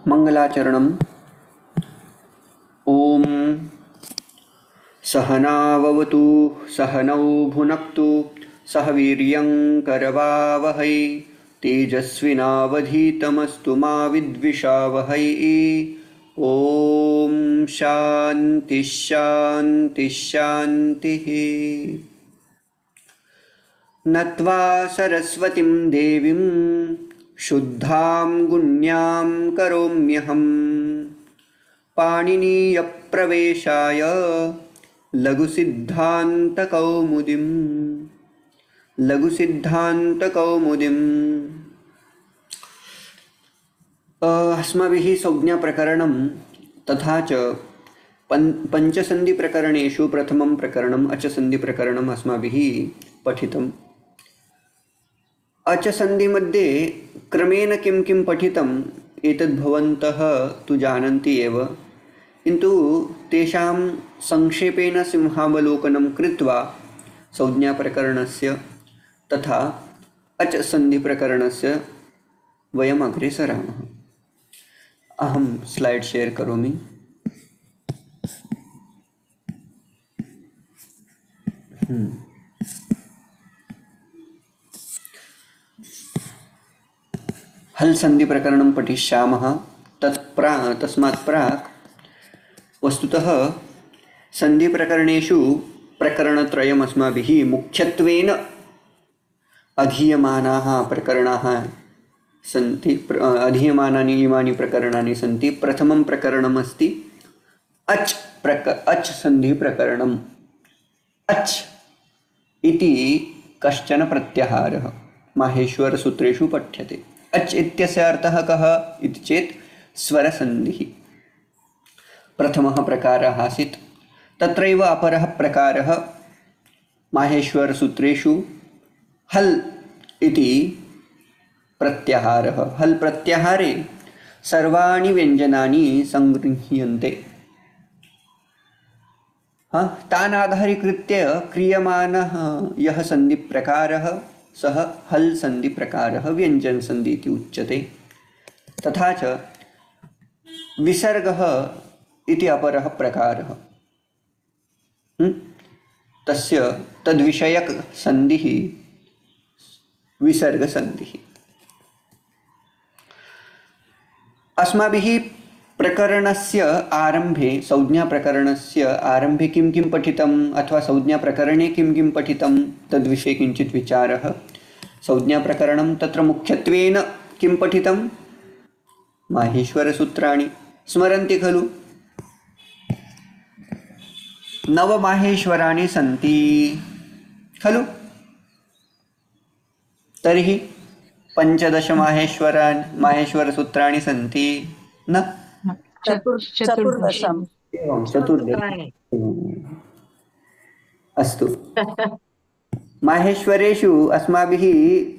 मङ्गलाचरणम्। ॐ सहनाववतु सहनौ भुनक्तु सह वीर्यं करवावहै तेजस्विनावधीतमस्तु मा विद्विषावहै। ॐ शान्ति शान्ति शान्तिः। नत्वा सरस्वतीं देवीं शुद्धां गुण्यां करोम्यहं पाणिनीयप्रवेशाय लघुसिद्धान्तकौमुदीम्। अस्माभिः संज्ञाप्रकरणं तथा च पञ्चसन्धिप्रकरणेषु प्रथमं प्रकरणम् अचसन्धिप्रकरणम् अस्माभिः पठितम्। अचसन्धिमध्ये क्रमेण किं किं पठितम् एतद् भवन्तः तु जानन्ति एव, किन्तु तेषां संक्षेपेण सिंहावलोकनं कृत्वा संज्ञाप्रकरणस्य तथा अचसन्धिप्रकरणस्य वयम् अग्रे सरामः। अहं स्लैड् शेर् करोमि। हल् सन्धिप्रकरणं पठिष्यामः। तस्मात् प्राक् वस्तुतः सन्धिप्रकरणेषु प्रकरणत्रयम् अस्माभिः मुख्यत्वेन अधीयमानाः प्रकरणाः सन्ति। अधीयमानानि इमानि प्रकरणानि सन्ति। प्रथमं प्रकरणम् अस्ति अच् सन्धिप्रकरणम्। अच् इति कश्चन प्रत्याहारः माहेश्वरसूत्रेषु पठ्यते। अच् इत्यस्य अर्थः कः इति चेत् स्वरसन्धिः प्रथमः प्रकारः आसीत्। तत्रैव अपरः प्रकारः माहेश्वरसूत्रेषु हल् इति प्रत्याहारः। हल् प्रत्याहारे सर्वाणि व्यञ्जनानि सङ्गृह्यन्ते। तान् आधारीकृत्य क्रियमाणः यः सन्धिप्रकारः सः हल् सन्धिप्रकारः व्यञ्जनसन्धि इति उच्यते। तथा च विसर्गः इति अपरः प्रकारः। तस्य तद्विषयकसन्धिः विसर्गसन्धिः। अस्माभिः प्रकरणस्य आरम्भे संज्ञाप्रकरणस्य आरम्भे किं किं पठितम् अथवा संज्ञाप्रकरणे किं किं पठितं तद्विषये किञ्चित् विचारः। संज्ञाप्रकरणं तत्र मुख्यत्वेन किं पठितं? माहेश्वरसूत्राणि स्मरन्ति खलु? 9 माहेश्वराणि सन्ति खलु? तर्हि 15 माहेश्वरसूत्राणि सन्ति न? चतुर्दश। एवं 14। अस्तु। माहेश्वरेषु अस्माभिः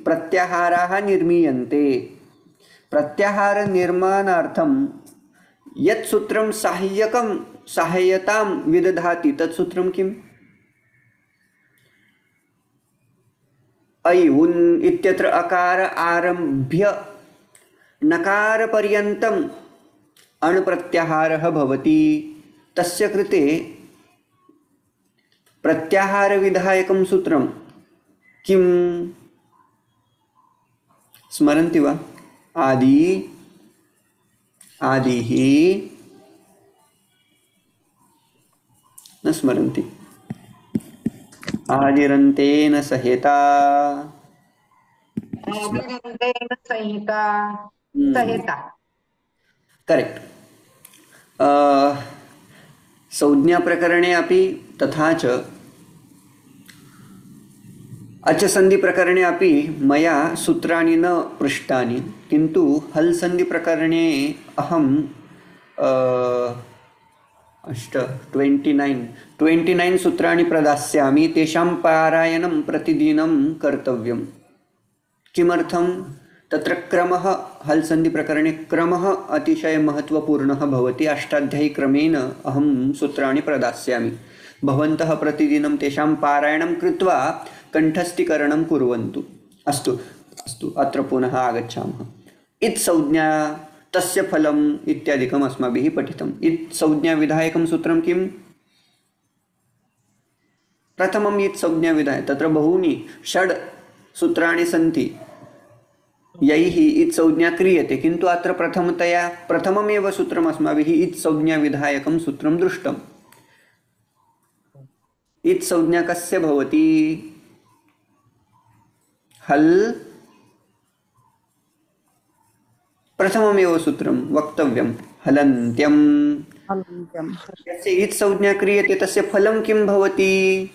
प्रत्याहाराः निर्मीयन्ते। प्रत्याहारनिर्माणार्थं यत् सूत्रं सहायतां विदधाति तत् सूत्रं किम्? ऐ उन् इत्यत्र अकार आरभ्य नकारपर्यन्तम् अणुप्रत्याहारः भवति। तस्य कृते प्रत्याहारविधायकं सूत्रं किं स्मरन्ति वा? आदिः न स्मरन्ति। आदिरन्तेन सहिता। करेक्ट्। संज्ञाप्रकरणे अपि तथा च अचसन्धिप्रकरणे अपि मया सूत्राणि न पृष्टानि, किन्तु हल् सन्धिप्रकरणे अहं 29 सूत्राणि प्रदास्यामि। तेषां पारायणं प्रतिदिनं कर्तव्यं। किमर्थं? तत्र क्रमः हल् सन्धिप्रकरणे क्रमः अतिशय महत्त्वपूर्णः भवति। अष्टाध्यायीक्रमेण अहं सूत्राणि प्रदास्यामि। भवन्तः प्रतिदिनं तेषां पारायणं कृत्वा कण्ठस्थीकरणं कुर्वन्तु। अस्तु अत्र पुनः आगच्छामः। इत् संज्ञा तस्य फलम् इत्यादिकम् अस्माभिः पठितम्। इत् संज्ञाविधायकं सूत्रं किम्? प्रथमम् इत् संज्ञाविधायकं, तत्र बहूनि षड् सूत्राणि सन्ति यैः इत् संज्ञा क्रियते, किन्तु अत्र प्रथममेव सूत्रम् अस्माभिः इत् संज्ञाविधायकं सूत्रं दृष्टम्। इत् संज्ञा कस्य भवति? हल् प्रथममेव सूत्रं वक्तव्यं, हलन्त्यं। यस्य इत् संज्ञा क्रियते तस्य फलं किं भवति?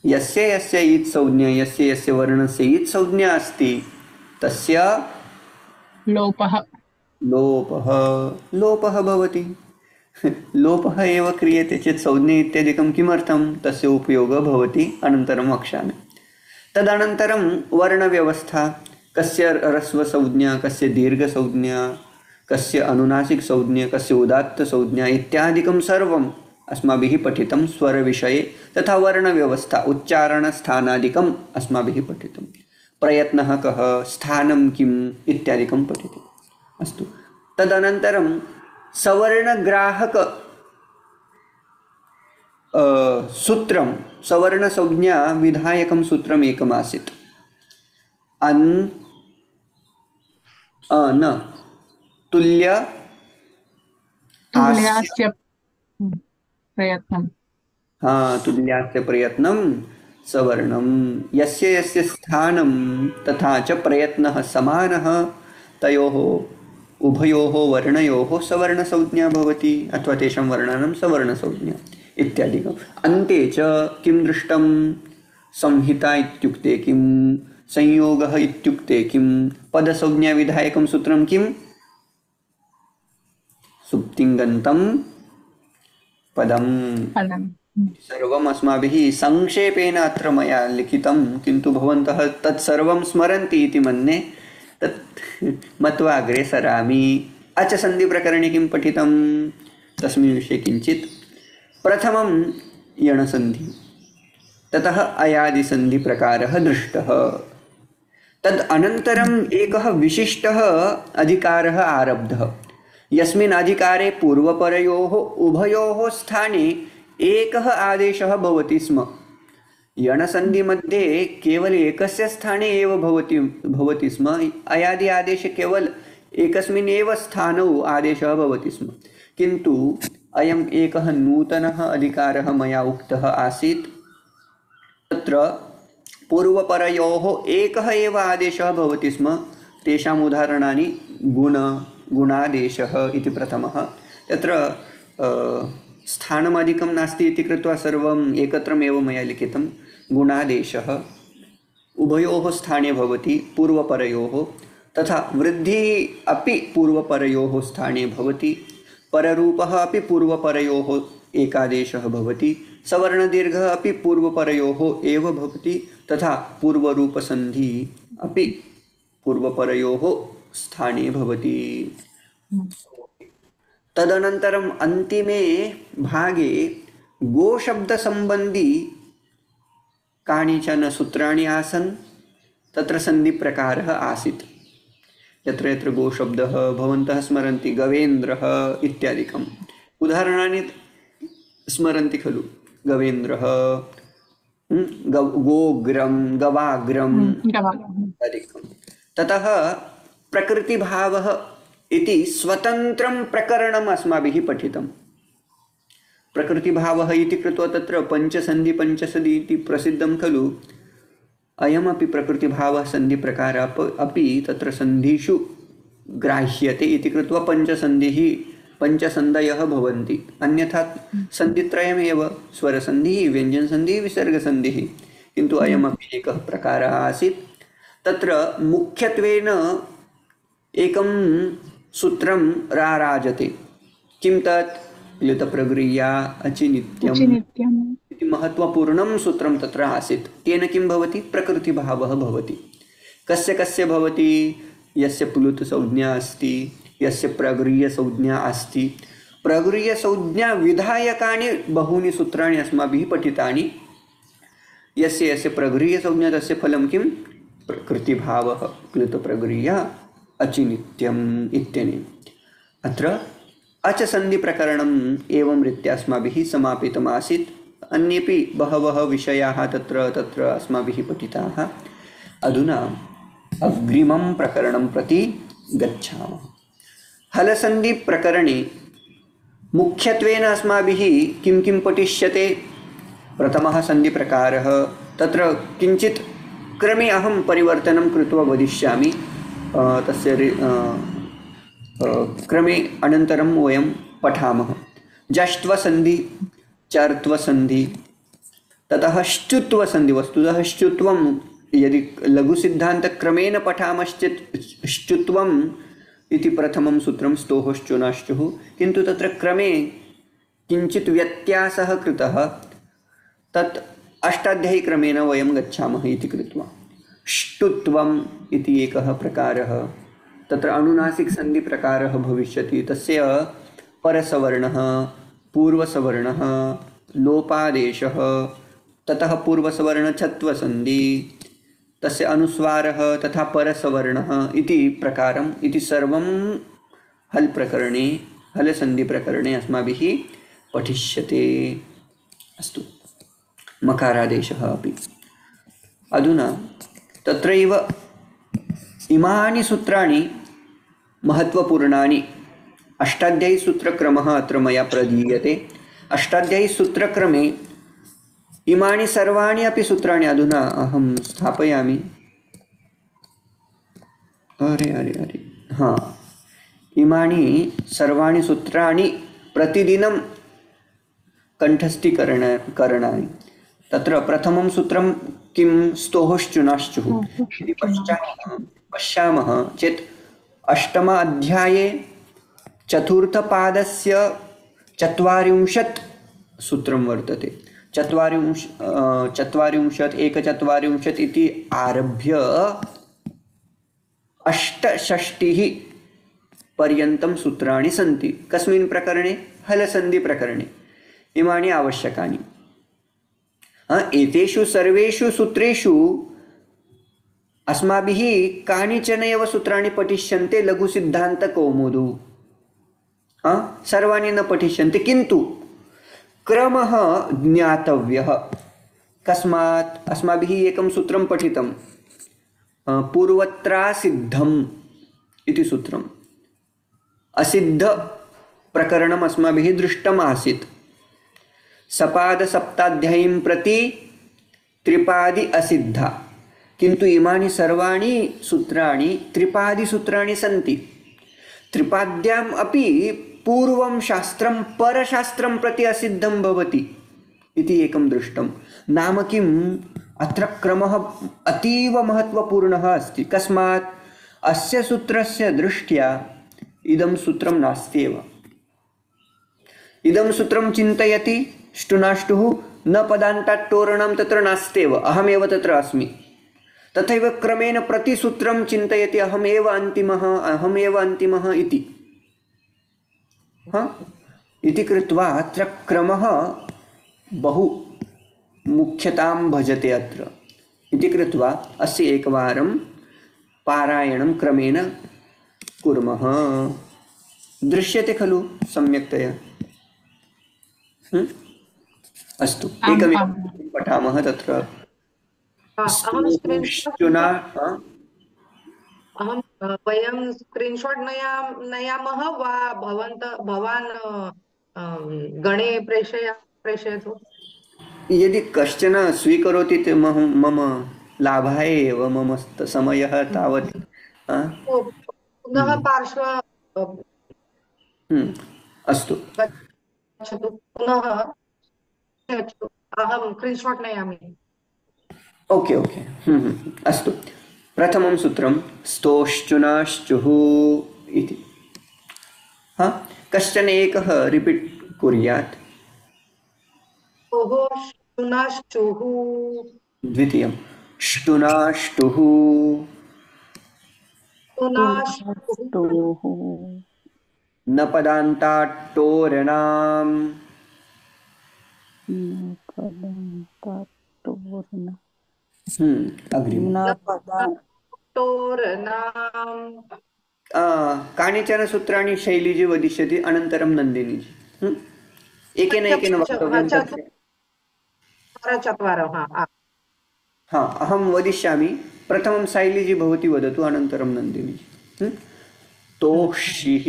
यस्य यस्य इत् संज्ञा, यस्य यस्य वर्णस्य इत् संज्ञा अस्ति तस्य लोपः लोपः भवति। लोपः एव क्रियते चेत् संज्ञा इत्यादिकं किमर्थं? तस्य उपयोगः भवति, अनन्तरं वक्ष्यामि। तदनन्तरं वर्णव्यवस्था, कस्य ह्रस्वसंज्ञा, कस्य दीर्घसंज्ञा, कस्य अनुनासिकसंज्ञा, कस्य उदात्तसंज्ञा इत्यादिकं सर्वम् अस्माभिः पठितं स्वरविषये, तथा वर्णव्यवस्था उच्चारणस्थानादिकम् अस्माभिः पठितं। प्रयत्नः कः, स्थानं किम् इत्यादिकं पठितम्। अस्तु, तदनन्तरं सवर्णग्राहक सूत्रं, सवर्णसंज्ञा विधायकं सूत्रम् एकमासीत्। अन् न तुल्य तुल्यास्य प्रयत्नं, तुल्यास्य प्रयत्नं सवर्णं, यस्य यस्य स्थानं तथा च प्रयत्नः समानः, तयोः उभयोः वर्णयोः सवर्णसंज्ञा भवति, अथवा तेषां वर्णानां सवर्णसंज्ञा इत्यादिकम्। अन्ते च किं दृष्टं? संहिता इत्युक्ते किं, संयोगः इत्युक्ते किं, पदसंज्ञाविधायकं सूत्रं किं? सुप्तिङ्गन्तं पदं। सर्वम् अस्माभिः संक्षेपेण अत्र मया लिखितं, किन्तु भवन्तः तत्सर्वं स्मरन्ति इति मन्ये, तत् मत्वा अग्रे सरामि। अच सन्धिप्रकरणे किं पठितं? तस्मिन् विषये किञ्चित्। प्रथमं यणसन्धि, ततः अयादिसन्धिप्रकारः दृष्टः। तद् अनन्तरम् एकः विशिष्टः अधिकारः आरब्धः, यस्मिन् अधिकारे पूर्वपरयोः उभयोः स्थाने एकः आदेशः भवति स्म। यणसन्धिमध्ये केवल एकस्य स्थाने एव भवति स्म। अयादि आदेशे केवल एकस्मिन् एव स्थानौ आदेशः भवति स्म, किन्तु अयम् एकः नूतनः अधिकारः मया उक्तः आसीत्। तत्र पूर्वपरयोः एकः एव आदेशः भवति स्म। तेषाम् उदाहरणानि गुणादेशः इति प्रथमः। तत्र स्थानमधिकं नास्ति इति कृत्वा सर्वम् एकत्रमेव मया लिखितं। गुणादेशः उभयोः स्थाने भवति, पूर्वपरयोः, तथा वृद्धिः अपि पूर्वपरयोः स्थाने भवति, पररूपः अपि पूर्वपरयोः एकादेशः भवति, सवर्णदीर्घः अपि पूर्वपरयोः एव भवति, तथा पूर्वरूपसन्धिः अपि पूर्वपरयोः स्थाने भवति। तदनन्तरम् अन्तिमे भागे गोशब्दसम्बन्धी कानिचन सूत्राणि आसन्। तत्र सन्धिप्रकारः आसीत्। यत्र यत्र गोशब्दः भवन्तः स्मरन्ति, गवेन्द्रः इत्यादिकम् उदाहरणानि स्मरन्ति खलु? गवेन्द्रः, गोग्रं, गवाग्रम् इत्यादिकं। ततः प्रकृतिभावः इति स्वतन्त्रं प्रकरणम् अस्माभिः पठितं। प्रकृतिभावः इति कृत्वा तत्र पञ्चसन्धि इति प्रसिद्धं खलु। अयमपि प्रकृतिभावः सन्धिप्रकारः अपि तत्र सन्धिषु ग्राह्यते इति कृत्वा पञ्चसन्धयः भवन्ति। अन्यथा सन्धित्रयमेव, स्वरसन्धिः, व्यञ्जनसन्धिः, विसर्गसन्धिः, किन्तु अयमपि एकः प्रकारः आसीत्। तत्र मुख्यत्वेन एकं सूत्रं राराजते। किं तत्? प्लुतप्रगृह्या अचिनित्यम् इति महत्त्वपूर्णं सूत्रं तत्र आसीत्। तेन किं भवति? प्रकृतिभावः भवति। कस्य कस्य भवति? यस्य प्लुतसंज्ञा अस्ति, यस्य प्रगृह्यसंज्ञा अस्ति। प्रगृह्यसंज्ञाविधायकानि बहूनि सूत्राणि अस्माभिः पठितानि। यस्य यस्य प्रगृह्यसंज्ञा तस्य फलं किं? प्रकृतिभावः। प्लुतप्रगृह्या अचिनित्यम् इत्यनेन। अत्र अच सन्धिप्रकरणम् एवं रीत्या अस्माभिः समापितमासीत्। अन्येपि बहवः विषयाः तत्र तत्र अस्माभिः पठिताः। अधुना अग्रिमं प्रकरणं प्रति गच्छामः। हलसन्धिप्रकरणे मुख्यत्वेन अस्माभिः किं किं पठिष्यते? प्रथमः सन्धिप्रकारः, तत्र किञ्चित् क्रमे अहं परिवर्तनं कृत्वा वदिष्यामि। तस्य क्रमे अनन्तरं वयं पठामः। जष्ट्वसन्धि, चर्त्वसन्धि, ततः श्चुत्वसन्धि। वस्तुतः श्चुत्वं यदि लघुसिद्धान्तक्रमेण पठामश्चेत् श्चुत्वम् इति प्रथमं सूत्रं स्तोश्चुनाश्चुः, किन्तु तत्र क्रमे किञ्चित् व्यत्यासः कृतः, तत् अष्टाध्यायीक्रमेण वयं गच्छामः इति कृत्वा। ष्टुत्वम् इति एकः प्रकारः, तत्र अनुनासिकसन्धिप्रकारः भविष्यति। तस्य परसवर्णः, पूर्वसवर्णः, लोपादेशः, ततः पूर्वसवर्णछत्वसन्धि, तस्य अनुस्वारः तथा परसवर्णः इति प्रकारम् इति सर्वं हल्प्रकरणे, हलसन्धिप्रकरणे अस्माभिः पठिष्यते। अस्तु, मकारादेशः अपि। अधुना तत्रैव इमानि सूत्राणि महत्त्वपूर्णानि। अष्टाध्यायीसूत्रक्रमः अत्र मया प्रदीयते। अष्टाध्यायीसूत्रक्रमे इमानि सर्वाणि अपि सूत्राणि अधुना अहं स्थापयामि। अरे अरे अरे, हाँ, इमानि सर्वाणि सूत्राणि प्रतिदिनं कंठस्थीकरणानि। तत्र प्रथमं सूत्रं किं? स्तोश्चुनाश्चुः इति पश्यामः चेत् अष्टमाध्याये चतुर्थपादस्य 40 सूत्रं वर्तते। 40 एकचत्वारिंशत् इति आरभ्य 68 पर्यन्तं सूत्राणि सन्ति। कस्मिन् प्रकरणे? हलसन्धिप्रकरणे। इमानि आवश्यकानि। एतेषु सर्वेषु सूत्रेषु अस्माभिः कानिचन एव सूत्राणि पठिष्यन्ते लघुसिद्धान्तकौमुदौ। सर्वाणि न पठिष्यन्ते, किन्तु क्रमः ज्ञातव्यः। कस्मात्? अस्माभिः एकं सूत्रं पठितं, पूर्वत्रासिद्धम् इति सूत्रम्। असिद्धप्रकरणम् अस्माभिः दृष्टम् आसीत्। सपादसप्ताध्यायीं प्रति त्रिपादि असिद्धा, किन्तु इमानि सर्वाणि सूत्राणि त्रिपादिसूत्राणि सन्ति। त्रिपाद्याम् अपि पूर्वं शास्त्रं परशास्त्रं प्रति असिद्धं भवति इति एकं दृष्टं। नाम किम्? अत्र क्रमः अतीव महत्त्वपूर्णः अस्ति। कस्मात्? अस्य सूत्रस्य दृष्ट्या इदं सूत्रं नास्त्येव। इदं सूत्रं चिन्तयति ष्टुनाष्टुः, न पदान्ताट्टोरणं तत्र नास्त्येव, अहमेव तत्र अस्मि। तथैव क्रमेण प्रतिसूत्रं चिन्तयति, अहमेव अन्तिमः इति। इति कृत्वा अत्र क्रमः बहु मुख्यतां भजते अत्र। इति कृत्वा अस्य एकवारं पारायणं क्रमेण कुर्मः। दृश्यते खलु सम्यक्तया? अस्तु, एकमेव पठामः। तत्र वयं स्क्रीन्शाट् नयामः वा भवान् गणे प्रेषयतु। यदि कश्चन स्वीकरोति मम लाभाय एव, मम समयः तावत्। पुनः पार्श्व अस्तु, गच्छतु, पुनः अहं स्क्रीन्शाट् नयामि। Okay okay. अस्तु, प्रथमं सूत्रं स्तोश्चुनाश्चुः इति। कश्चन एकः रिपीट् कुर्यात्। ष्टुनाश्चुः। द्वितीयं ष्टुनाष्टुः। न पदान्ताट्टोरणाम्। अग्रिम कानिचन सूत्राणि शैलीजी वदिष्यति, अनन्तरं नन्दिनीजी। एकेन एकेन वक्तव्यं तत्र। चत्वारः हा, अहं वदिष्यामि। प्रथमं शैलीजी भवती वदतु, अनन्तरं नन्दिनीजी। तोषिः,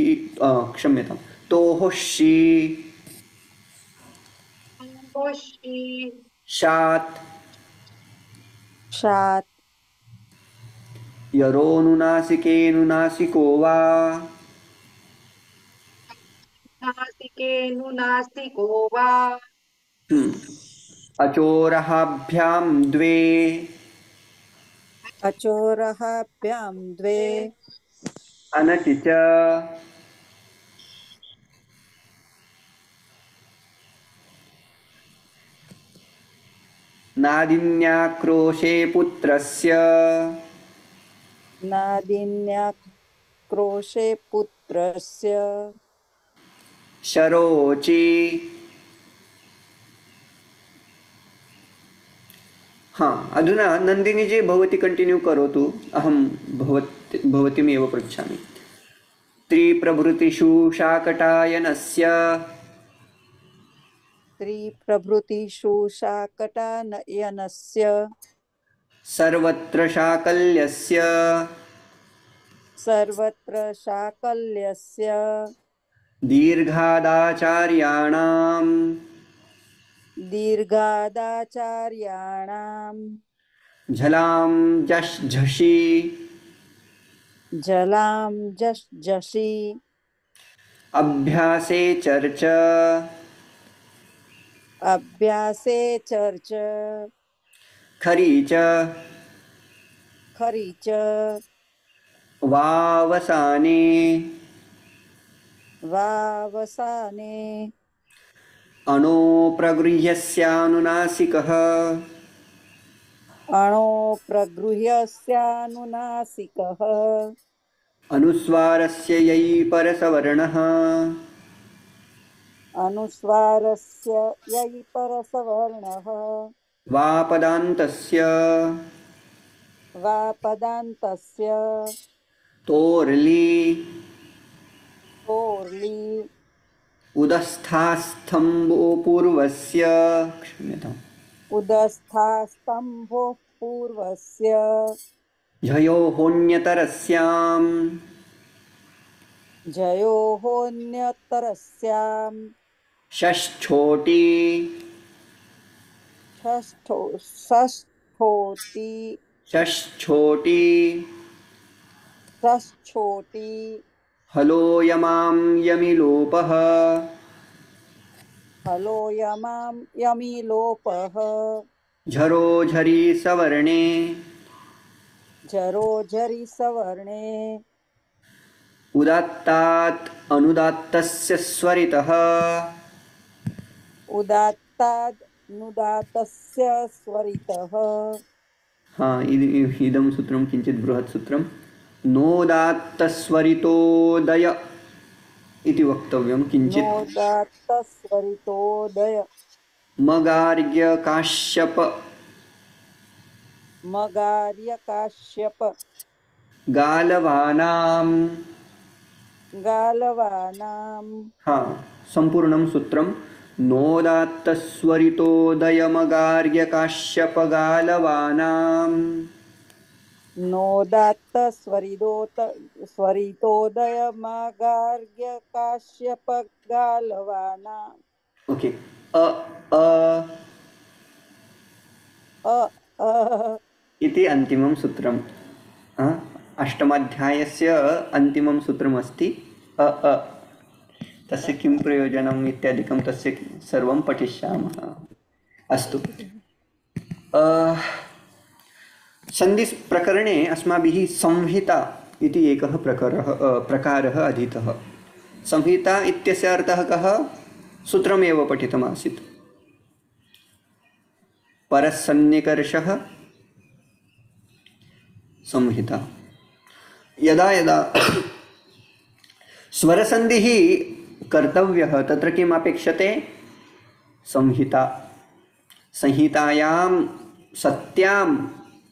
क्षम्यतां, तोषि, शात्, शात्, यरोनुनासिकेनुनासिको वा, नासिकेऽनुनासिको वा, अचोरहाभ्यां द्वे, अचोरहाभ्यां द्वे, अनचि च, नादिन्याक्रोशे पुत्रस्य, नादीन्याक्रोशे पुत्रस्य, शरोचि। हाँ, अधुना नन्दिनीजी भवती कंटिन्यू करोतु, अहं भवतीमेव पृच्छामि। त्रिप्रभृतिषु शाकटायनस्य, त्रिप्रभृतिषु शाकटायनस्य, सर्वत्र शाकल्यस्य, सर्वत्र शाकल्यस्य, दीर्घादाचार्याणां, दीर्घादाचार्याणां, झलां झषि, जलां जषि, अभ्यासे चर्च, अभ्यासे चर्च, खरी च, खरी च, वावसाने, वावसाने, अणोप्रगृह्यस्यानुनासिकः, अणोप्रगृह्यस्यानुनासिकः, अनुस्वारस्य यै परसवर्णः, अनुस्वारस्य यै परसवर्णः, वापदान्तस्य, वापदान्तस्य, तोर्ली, तोर्ली, उदस्थास्तम्भोपूर्वस्य, क्षम्यताम्, उदस्थास्तम्भोः पूर्वस्य, झयोहोन्यतरस्यां, जयोहोन्यतरस्यां, षष्ठोटी, षष्ठोटी, षष्ठोटी, षष्ठोटी, हलोयमां यमिलोपः, हलोयमां यमिलोपः, झरोझरी सवर्णे, झरोझरि सवर्णे, उदात्तात् अनुदात्तस्य स्वरितः, उदात्ताद् नुदात्तस्य स्वरितः। हाँ, इदं सूत्रं किञ्चित् बृहत् सूत्रं। नोदात्तस्वरितोदय इति वक्तव्यं किञ्चित्। नोदात्तस्वरितोदय, मगार्ग्यकाश्यप, मगार्यकाश्यप, गालवानां, गालवानां, हाँ, सम्पूर्णं सूत्रं। नोदात्तस्वरितोदयमगार्ग्यकाश्यपगालवानां, स्वरितोदय मगार्यकाश्यप गालवानां। ओके, अ अ इति अन्तिमं सूत्रं। अष्टमाध्यायस्य अन्तिमं सूत्रमस्ति अ अ। तस्य किं प्रयोजनम् इत्यादिकं तस्य सर्वं पठिष्यामः। अस्तु, सन्धिप्रकरणे अस्माभिः संहिता इति एकः प्रकारः अधीतः। संहिता इत्यस्य अर्थः कः? सूत्रमेव पठितमासीत्। परसन्निकर्षः संहिता। यदा यदा स्वरसन्धिः कर्तव्यः तत्र किम् अपेक्षते? संहिता। संहितायां सत्याम्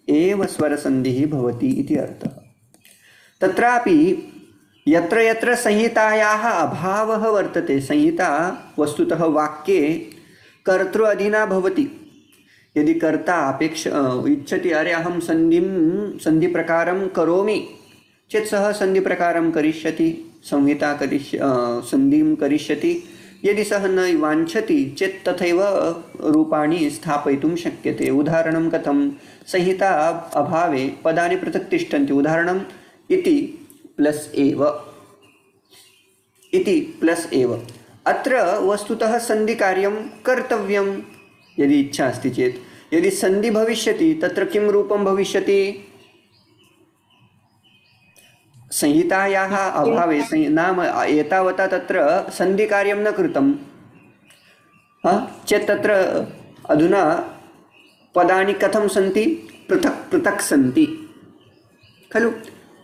एव स्वरसन्धिः भवति इति अर्थः। तत्रापि यत्र यत्र संहितायाः अभावः वर्तते, संहिता वस्तुतः वाक्ये कर्तृ अधीना भवति। यदि कर्ता इच्छति अरे अहं संधिप्रकारं करोमि चेत् सः संधिप्रकारं करिष्यति, संधिं करिष्यति। यदि सः न वाञ्छति चेत् तथैव रूपाणि स्थापयितुं शक्यते। उदाहरणं कथं? संहिता अभावे पदानि पृथक् तिष्ठन्ति। उदाहरणम् इति प्लस् एव। अत्र वस्तुतः सन्धिकार्यं कर्तव्यं यदि इच्छा अस्ति चेत्। यदि सन्धि भविष्यति तत्र किं रूपं भविष्यति? संहितायाः अभावे नाम एतावता तत्र सन्धिकार्यं न कृतं चेत् तत्र अधुना पदानि कथं सन्ति? पृथक् पृथक् सन्ति खलु?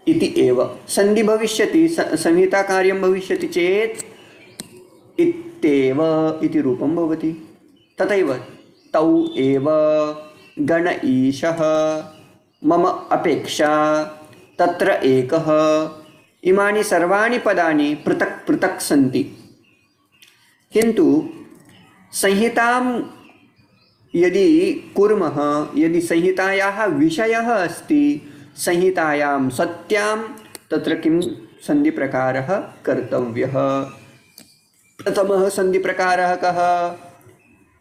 इति एव सन्धि भविष्यति, संहिताकार्यं भविष्यति चेत् इत्येव इति रूपं भवति। तथैव तौ एव, गण ईशः, मम अपेक्षा, तत्र एकः, इमानि सर्वाणि पदानि पृथक् पृथक् सन्ति। किन्तु संहितां यदि कुर्मः, यदि संहितायाः विषयः अस्ति संहितायां सत्यां, तत्र किं सन्धिप्रकारः कर्तव्यः? प्रथमः सन्धिप्रकारः कः?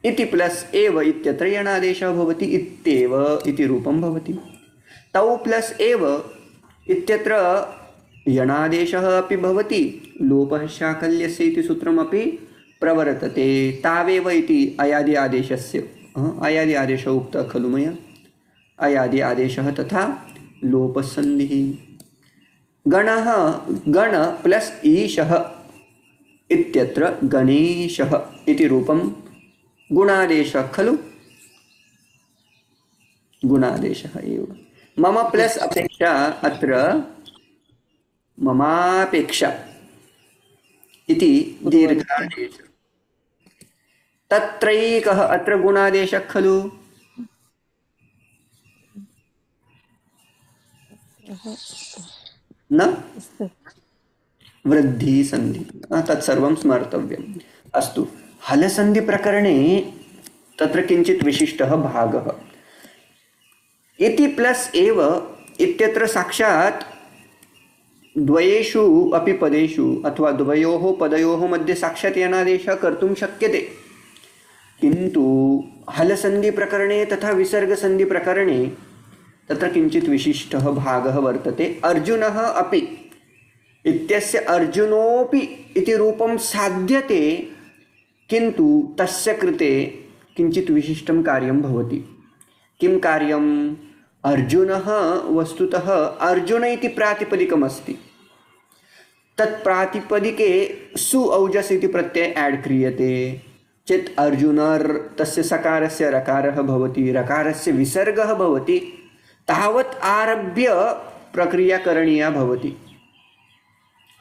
इति प्लस् एव इत्यत्र यणादेशः भवति, इत्येव इति रूपं भवति। तौ प्लस् एव इत्यत्र यणादेशः अपि भवति, लोपः शाकल्यस्य इति सूत्रमपि प्रवर्तते। तावेव इति अयादि आदेशस्य अयादि आदेशः उक्तः खलु मया। अयादि आदेशः तथा लोपसन्धिः। गणः, गण प्लस् ईशः इत्यत्र गणेशः इति रूपं गुणादेशः खलु, गुणादेशः एव। मम प्लस् अपेक्षा, अत्र ममापेक्षा इति दीर्घादेशः। तत्रैकः, अत्र गुणादेशः खलु। न वृद्धि संधि तत्सर्वं स्मर्तव्यम्। अस्तु, हलसन्धि प्रकरणे तत्र किञ्चित् विशिष्टः भागः। इति प्लस् एव इत्यत्र साक्षात् द्वयेषु अपि पदेषु अथवा द्वयोः पदयोः मध्ये साक्षात् यणादेशः कर्तुं शक्यते। किन्तु हलसन्धि प्रकरणे तथा विसर्गसन्धि प्रकरणे तत्र किञ्चित् विशिष्टः भागः वर्तते। अर्जुनः अपि इत्यस्य अर्जुनोऽपि इति रूपं साध्यते, किन्तु तस्य कृते किञ्चित् विशिष्टं कार्यं भवति। किं कार्यम्? अर्जुनः वस्तुतः अर्जुन इति प्रातिपदिकमस्ति। तत् प्रातिपदिके सु औजस् इति प्रत्यय ऐड् क्रियते चेत् अर्जुनर् तस्य सकारस्य रकारः भवति, रकारस्य विसर्गः भवति। तावत् आरभ्य प्रक्रिया करणीया भवति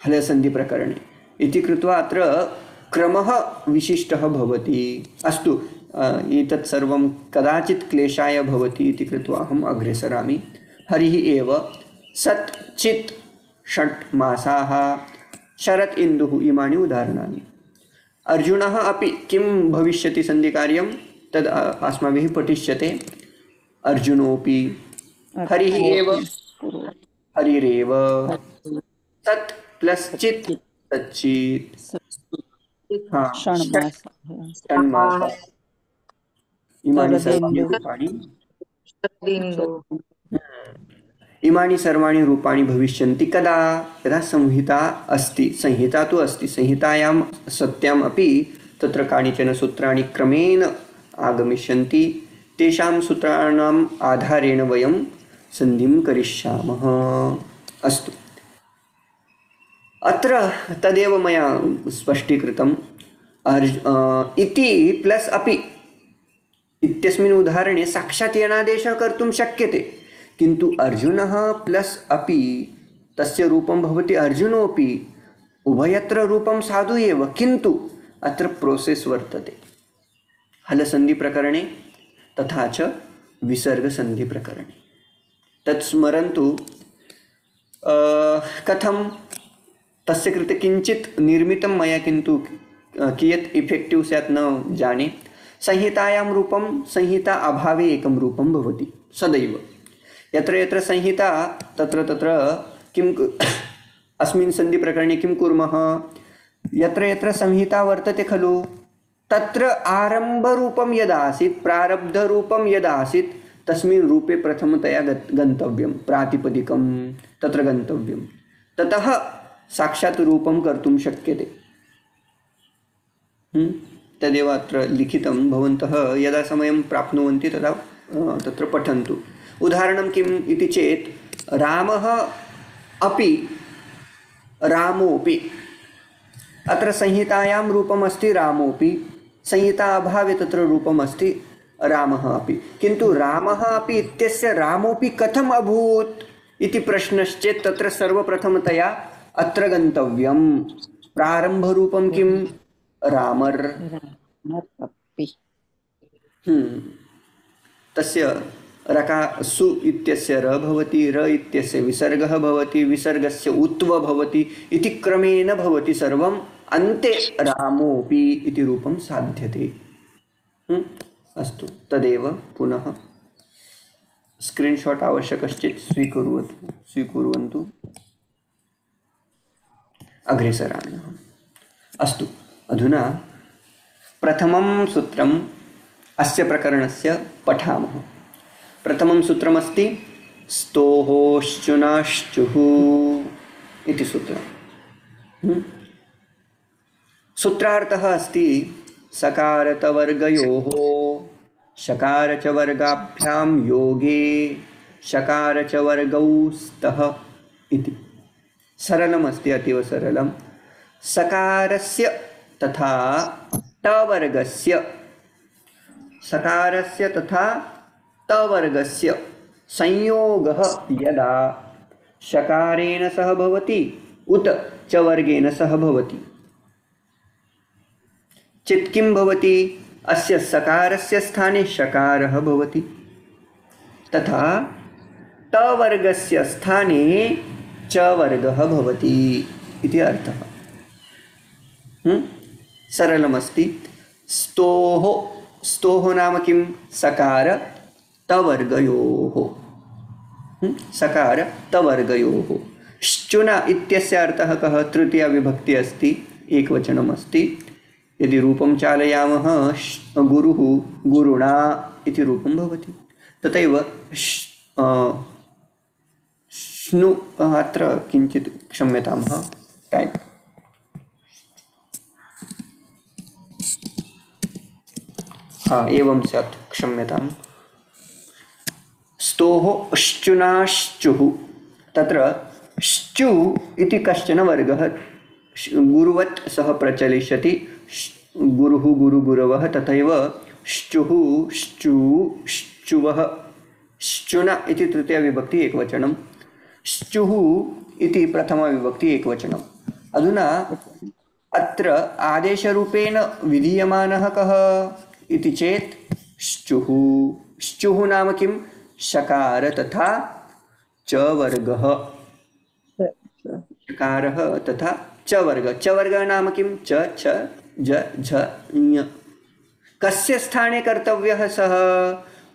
हलसन्धि प्रकरणे इति कृत्वा अत्र क्रमः विशिष्टः भवति। अस्तु, एतत् सर्वं कदाचित् क्लेशाय भवति इति कृत्वा अहम् अग्रे सरामि। हरिः एव सत् चित् षट् मासाः शरत् इन्दुः इमानि उदाहरणानि। अर्जुनः अपि किं भविष्यति सन्धिकार्यं तद् अस्माभिः पठिष्यते। अर्जुनोऽपि, हरिः एव हरिरेव, सत् प्लस् चित् सच्चित्, षण्मासाः इमानि सर्वाणि रूपाणि इमानि सर्वाणि रूपाणि भविष्यन्ति कदा? यदा संहिता अस्ति। संहिता तु अस्ति, संहितायां सत्याम् अपि तत्र कानिचन सूत्राणि क्रमेण आगमिष्यन्ति। तेषां सूत्राणाम् आधारेण वयं सन्धिं करिष्यामः। अस्तु, अत्र तदेव मया स्पष्टीकृतम्। इति प्लस् अपि इत्यस्मिन् उदाहरणे साक्षात् यणादेशः कर्तुं शक्यते, किन्तु अर्जुनः प्लस् अपि तस्य रूपं भवति अर्जुनोऽपि। उभयत्र रूपं साधु एव, किन्तु अत्र प्रोसेस् वर्तते हलसन्धिप्रकरणे तथा च विसर्गसन्धिप्रकरणे। तत् स्मरन्तु। कथं? तस्य कृते किञ्चित् निर्मितं मया, किन्तु कियत् इफेक्टिव् स्यात् न जाने। संहितायां रूपं संहिता अभावे एकं रूपं भवति सदैव। यत्र यत्र संहिता तत्र तत्र अस्मिन् सन्धिप्रकरणे किं कुर्मः, यत्र यत्र संहिता वर्तते खलु तत्र आरम्भरूपं यदासीत्, प्रारब्धरूपं यदासीत्, तस्मिन् रूपे प्रथमतया गन्तव्यं, प्रातिपदिकं तत्र गन्तव्यं, ततः साक्षात् रूपं कर्तुं शक्यते। तदेव अत्र लिखितं। भवन्तः यदा समयं प्राप्नुवन्ति तदा तत्र पठन्तु। उदाहरणं किम् इति चेत् रामः अपि रामोऽपि, अत्र संहितायां रूपम् अस्ति रामोऽपि, संहिता अभावे तत्र रूपम् अस्ति रामः अपि, किन्तु रामः अपि इत्यस्य रामोऽपि कथम् अभूत् इति प्रश्नश्चेत् तत्र सर्वप्रथमतया अत्र गन्तव्यं। प्रारम्भरूपं किं, रामर्। तस्य रका सु इत्यस्य र भवति, र इत्यस्य विसर्गः भवति, विसर्गस्य उत्व भवति इति क्रमेण भवति सर्वम्। अन्ते रामोऽपि इति रूपं साध्यते। अस्तु, तदेव पुनः स्क्रीन्शाट् आवश्यकश्चेत् स्वीकुर्वन्तु। अग्रे सरामः। अस्तु, अधुना प्रथमं सूत्रम् अस्य प्रकरणस्य पठामः। प्रथमं सूत्रमस्ति स्तोहोश्चुनाश्चुः इति सूत्रम्। सूत्रार्थः अस्ति सकारतवर्गयोः शकार च वर्गाभ्यां योगे शकार च वर्गौ स्तः इति। सरलमस्ति, अतीव सरलं। सकारस्य तथा टवर्गस्य, सकारस्य तथा टवर्गस्य संयोगः यदा शकारेण सह भवति उत च वर्गेण सह भवति चेत् किं भवति, अस्य सकारस्य स्थाने शकारः भवति, तथा टवर्गस्य स्थाने च वर्गः भवति इति अर्थः। सरलमस्ति। स्तोः, स्तोः नाम किं, सकार तवर्गयोः, सकार तवर्गयोः। श्चुना इत्यस्य अर्थः कः, तृतीया विभक्ति अस्ति, एकवचनम् अस्ति। यदि रूपं चालयामः गुरुः गुरुणा इति रूपं भवति। तथैव श्नु, अत्र किञ्चित् क्षम्यतां, टैप् एवं स्यात्, क्षम्यताम्। स्तोः श्चुनाश्चुः, तत्र श्चु इति कश्चन वर्गः गुरुवत् सह प्रचलिष्यति। गुरुः गुरुगुरवः, तथैव श्चुः श्चु श्चुवः। श्चुना इति तृतीया विभक्ति एकवचनं, श्चुः इति प्रथमा विभक्ति एकवचनम्। अधुना अत्र आदेशरूपेण विधीयमानः कः इति चेत् श्चुः। श्चुः नाम किं, शकार तथा च वर्गः, शकारः तथा च वर्ग। च वर्ग नाम किं, च छ ज झ ञ। कस्य स्थाने कर्तव्यः सः,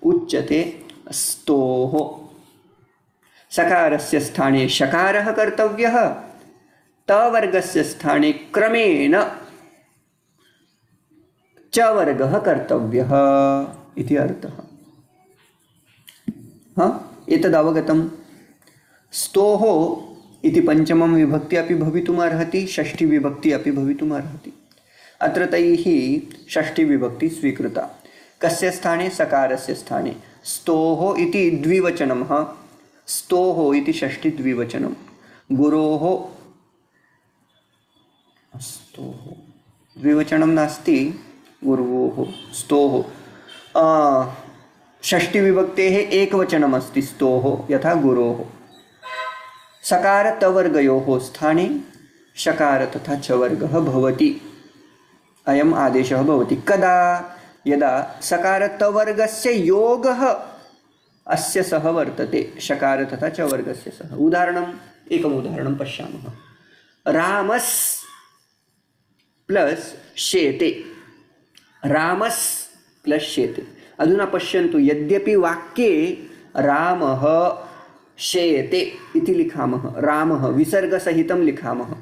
उच्यते स्तोः। सकारस्य स्थाने शकारः कर्तव्यः, तवर्गस्य स्थाने क्रमेण च वर्गः कर्तव्यः इति अर्थः। एतद् अवगतं। स्तोः इति पंचमं विभक्ति अपि भवितुम् अर्हति, षष्ठी विभक्ति अपि भवितुम् अर्हति। अत्र तैः षष्ठी विभक्ति स्वीकृता। कस्य स्थाने, सकारस्य स्थाने। स्तोः इति द्विवचनं, स्तोः इति षष्ठी द्विवचनं। गुरोः, स्तोः द्विवचनं नास्ति, गुरोः स्तोः। षष्ठी विभक्तेः एकवचनम् अस्ति स्तोः, यथा गुरोः। सकार तवर्गयोः स्थाने शकार तथा च वर्गः भवति। अयम् आदेशः भवति कदा, यदा सकार तवर्गस्य योगः अस्य सह वर्तते, शकार तथा च वर्गस्य सह। एकम् उदाहरणं पश्यामः। रामस् प्लस शेते, रामस् प्लस शेते। अधुना पश्यन्तु, यद्यपि वाक्ये रामः शेते इति लिखामः, रामः विसर्गसहितं लिखामः,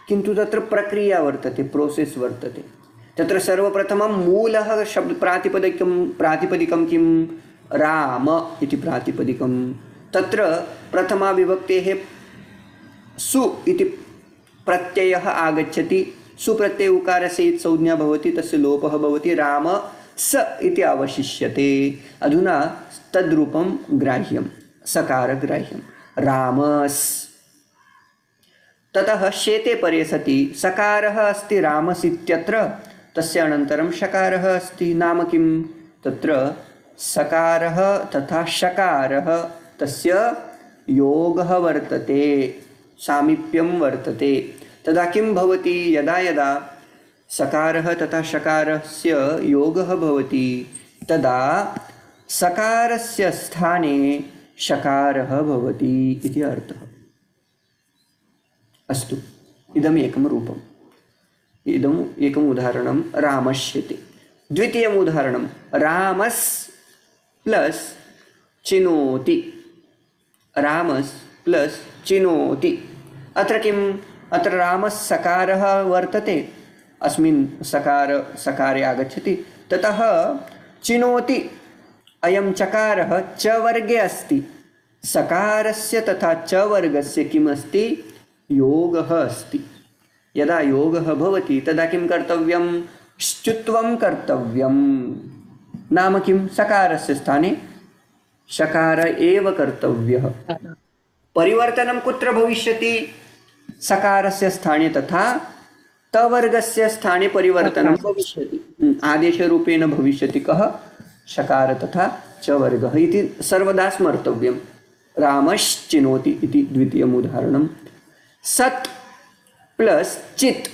किन्तु तत्र प्रक्रिया वर्तते, प्रोसेस् वर्तते। तत्र सर्वप्रथमं मूलः शब्द प्रातिपदिकं किं, राम इति प्रातिपदिकं। तत्र प्रथमा विभक्तेः सु इति प्रत्ययः आगच्छति, सुप्रत्यय उकारस्य संज्ञा भवति, तस्य लोपः भवति, राम स इति अवशिष्यते। अधुना तद्रूपं ग्राह्यं, सकारग्राह्यं, रामस्। ततः शेते परे सति सकारः अस्ति रामस् इत्यत्र, तस्य अनन्तरं शकारः अस्ति। नाम किं, तत्र सकारः तथा शकारः तस्य योगः वर्तते, सामीप्यं वर्तते। तदा किं भवति, यदा यदा सकारः तथा शकारस्य योगः भवति तदा सकारस्य स्थाने शकारः भवति इति अर्थः। अस्तु, इदम् एकं रूपम्, इदम् एकम् उदाहरणं रामश्यते। द्वितीयम् उदाहरणं रामस् प्लस चिनोति, रामस् प्लस चिनोति। अत्र किम्, अत्र रामस् सकारः वर्तते, अस्मिन् सकारे आगच्छति, ततः चिनोति अयं चकारः च वर्गे अस्ति। सकारस्य तथा च वर्गस्य किम् अस्ति, योगः अस्ति। यदा योगः भवति तदा किं कर्तव्यं, श्चुत्वं कर्तव्यं। नाम किं, सकारस्य स्थाने शकार एव कर्तव्यः। परिवर्तनं कुत्र भविष्यति, सकारस्य स्थाने तथा तवर्गस्य स्थाने परिवर्तनं भविष्यति। आदेशरूपेण भविष्यति कः, शकार तथा च वर्गः इति सर्वदा स्मर्तव्यं। रामश्चिनोति इति द्वितीयम् उदाहरणं। सत् प्लस चित्,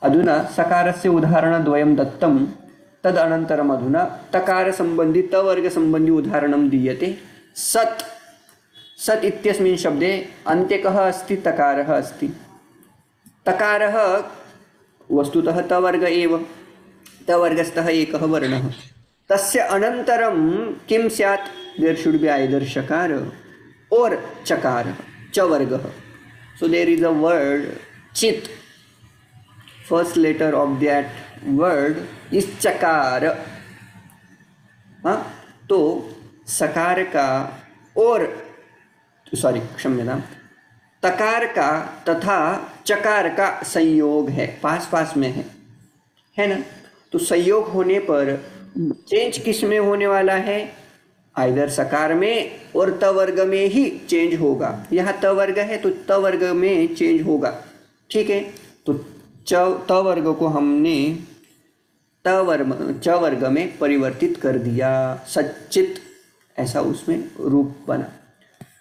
अधुना सकारस्य उदाहरणद्वयं दत्तं, तदनन्तरम् अधुना तकारसम्बन्धि तवर्गसम्बन्धि उदाहरणं दीयते। सत्, सत् इत्यस्मिन् शब्दे अन्ते कः अस्ति, तकारः अस्ति। तकारः वस्तुतः तवर्ग एव, तवर्गस्थः एकः वर्णः। तस्य अनन्तरं किं स्यात्, देयर शुड बी आइदर शकार और चकार, च वर्गः। So there is a word चित्, first letter of that word is चकार। हाँ, तो सकार का और क्षम्यतां, तकार का तथा चकार का संयोग है, पास पास में है ना। तो संयोग होने पर चेंज किस में होने वाला है, आइदर सकार में और तवर्ग में ही चेंज होगा। यहाँ तवर्ग है तो तवर्ग में चेंज होगा, ठीक है। तो तवर्ग को हमने च वर्ग में परिवर्तित कर दिया, सच्चित ऐसा उसमें रूप बना,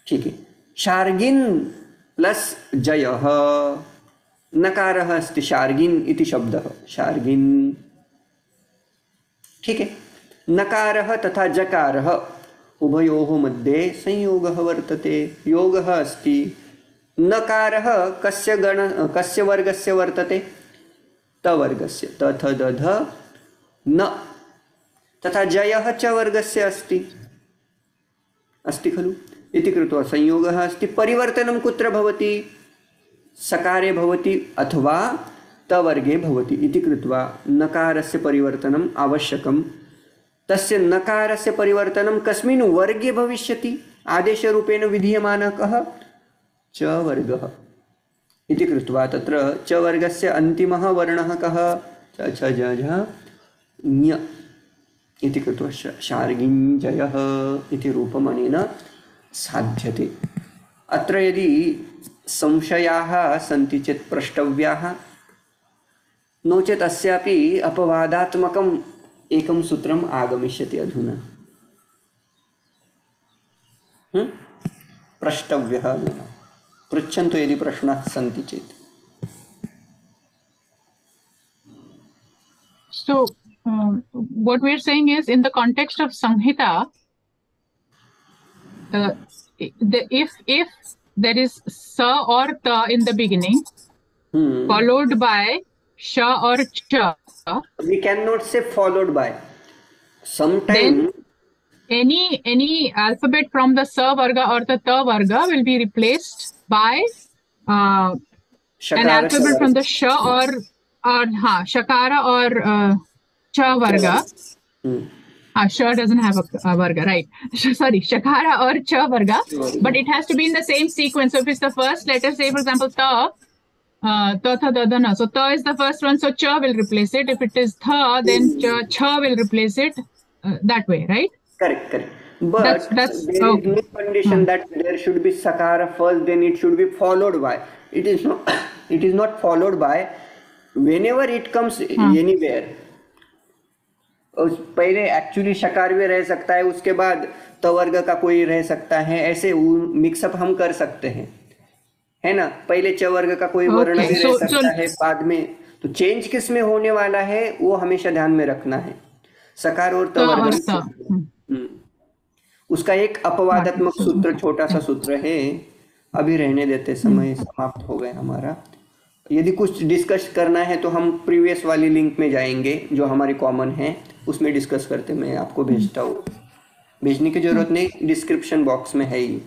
ठीक है। शार्गिन प्लस जयः, नकारः अस्ति शार्गिन इति शब्दः, शार्गिन, ठीक है। नकारः तथा जकारः उभयोः मध्ये संयोगः वर्तते, योगः अस्ति। नकारः कस्य वर्गस्य वर्तते, तवर्गस्य, तथ दध न, तथा जयः च वर्गस्य अस्ति खलु इति कृत्वा संयोगः अस्ति। परिवर्तनं कुत्र भवति, सकारे भवति अथवा तवर्गे भवति इति कृत्वा नकारस्य परिवर्तनम् आवश्यकं। तस्य नकारस्य परिवर्तनं कस्मिन् वर्गे भविष्यति, आदेशरूपेण विधीयमानः कः, च वर्गः इति कृत्वा तत्र च वर्गस्य अन्तिमः वर्णः कः, च छ ज झ ञ इति कृत्वा शार्गिञ्जयः इति रूपम् अनेन साध्यते। अत्र यदि संशयाः सन्ति चेत् प्रष्टव्याः, नो चेत् अस्यापि अपवादात्मकम् एकं सूत्रम् आगमिष्यति अधुना। प्रष्टव्यः, पृच्छन्तु यदि प्रश्नाः सन्ति चेत्। So, what we're saying is, in the context of Samhita, if there is sa or ta in the beginning, followed by sh or ch, We cannot say followed by. Sometime any alphabet from the sa varga or the ta varga will be replaced by an shakara, alphabet from the sh or shakara or cha varga. Sh doesn't have a varga, right? Sorry, shakara or cha varga, but it has to be in the same sequence. So if it's the first letter, say for example ta, ta tha da da na. So ta is the first one, so cha will replace it. If it is tha, then cha will replace it. That way, right? Correct. But That's there is okay. no condition that there should be sakara first, then it should be followed by. It is not. It is not followed by. Whenever it comes anywhere. पहले actually शकार भी रह सकता है, उसके बाद तवर्ग का कोई रह सकता है, ऐसे मिक्सअप हम कर सकते हैं, है ना. पहले च वर्ग का कोई वर्ण भी रह सकता है बाद में. तो चेंज किस में होने वाला है वो हमेशा ध्यान में रखना है. सकार और तवर्ग उसका एक अपवादात्मक सूत्र, छोटा सा सूत्र है. अभी रहने देते, समय समाप्त हो गया हमारा. यदि कुछ डिस्कस करना है तो हम प्रीवियस वाली लिंक में जाएंगे जो हमारी कॉमन है, उसमें डिस्कस करते. मैं आपको भेजता हूँ, भेजने की जरूरत नहीं, डिस्क्रिप्शन बॉक्स में है ही.